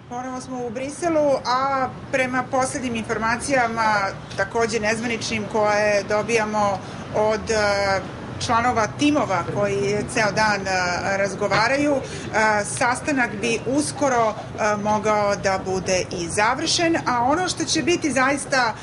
Ponovo smo u Briselu, a prema poslednjim informacijama, takođe nezvaničnim, koje dobijamo od članova timova koji ceo dan razgovaraju, sastanak bi uskoro mogao da bude i završen, a ono što će biti zaista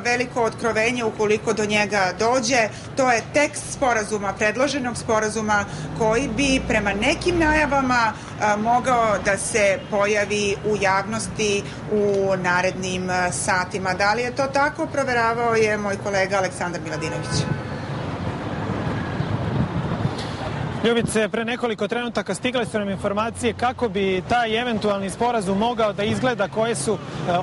veliko otkrovenje ukoliko do njega dođe, to je tekst sporazuma, predloženog sporazuma koji bi prema nekim najavama mogao da se pojavi u javnosti u narednim satima. Da li je to tako? Proveravao je moj kolega Aleksandar Miladinović. Ljubice, pre nekoliko trenutaka stigle su nam informacije kako bi taj eventualni sporazum mogao da izgleda, koje su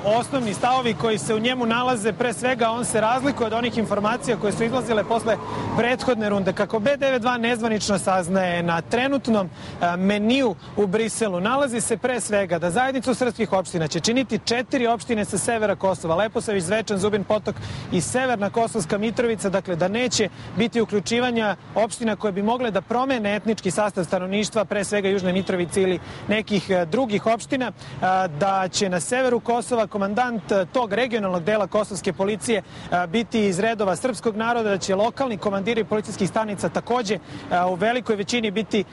osnovni stavovi koji se u njemu nalaze. Pre svega, on se razlikuje od onih informacija koje su izlazile posle prethodne runde. Kako B92 nezvanično saznaje, na trenutnom meniju u Briselu nalazi se pre svega da zajednicu srpskih opština će činiti 4 opštine sa severa Kosova: Leposavić, Zvečan, Zubin Potok i severna Kosovska Mitrovica. Dakle, da neće biti uključivanja opština koje bi mogle da promene etnički sastav stanovništva, pre svega Južne Mitrovice ili nekih drugih opština, da će na severu Kosova komandant tog regionalnog dela kosovske policije biti iz redova srpskog naroda, da će lokalni komandiri policijskih stanica takođe u velikoj većini biti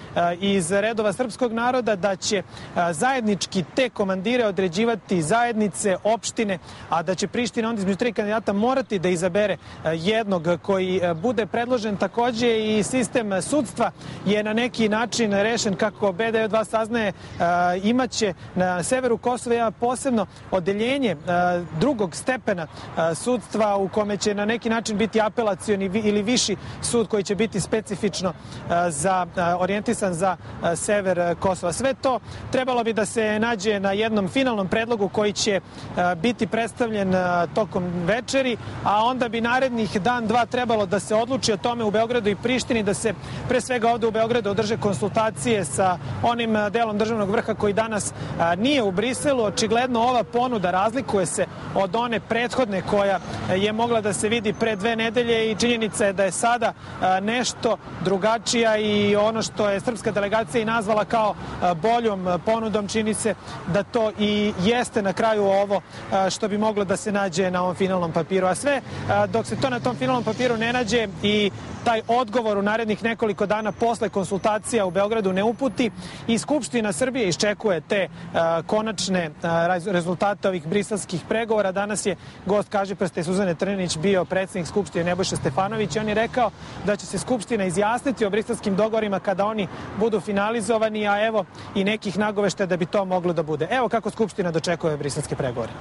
iz redova srpskog naroda, da će zajednički te komandire određivati zajednice, opštine, a da će Priština onda između 3 kandidata morati da izabere jednog koji bude predložen. Takođe i sistem sudstva je na neki način rešen. Kako B92 saznaje, imaće na severu Kosova posebno odeljenje drugog stepena sudstva u kome će na neki način biti apelacioni ili viši sud koji će biti specifično orijentisan za sever Kosova. Sve to trebalo bi da se nađe na jednom finalnom predlogu koji će biti predstavljen tokom večeri, a onda bi narednih dan, dva trebalo da se odluči o tome u Beogradu i Prištini, da se pre svega ovde u Beogradu održe konsultacije sa onim delom državnog vrha koji danas nije u Briselu. Očigledno ova ponuda razlikuje se od one prethodne koja je mogla da se vidi pre 2 nedelje i činjenica je da je sada nešto drugačija i ono što je srpska delegacija i nazvala kao boljom ponudom, čini se da to i jeste na kraju ovo što bi moglo da se nađe na ovom finalnom papiru. A sve dok se to na tom finalnom papiru ne nađe i taj odgovor u narednih nekoliko dana posle konsultacija u Beogradu ne uputi i Skupština Srbije iščekuje te konačne rezultate ovih briselskih pregovora. Danas je gost Kažiprste Suzane Trninić bio predsednik Skupštine Nebojša Stefanović i on je rekao da će se Skupština izjasniti o briselskim dogovorima kada oni budu finalizovani, a evo i nekih nagoveštaja da bi to moglo da bude. Evo kako Skupština dočekuje briselske pregovore.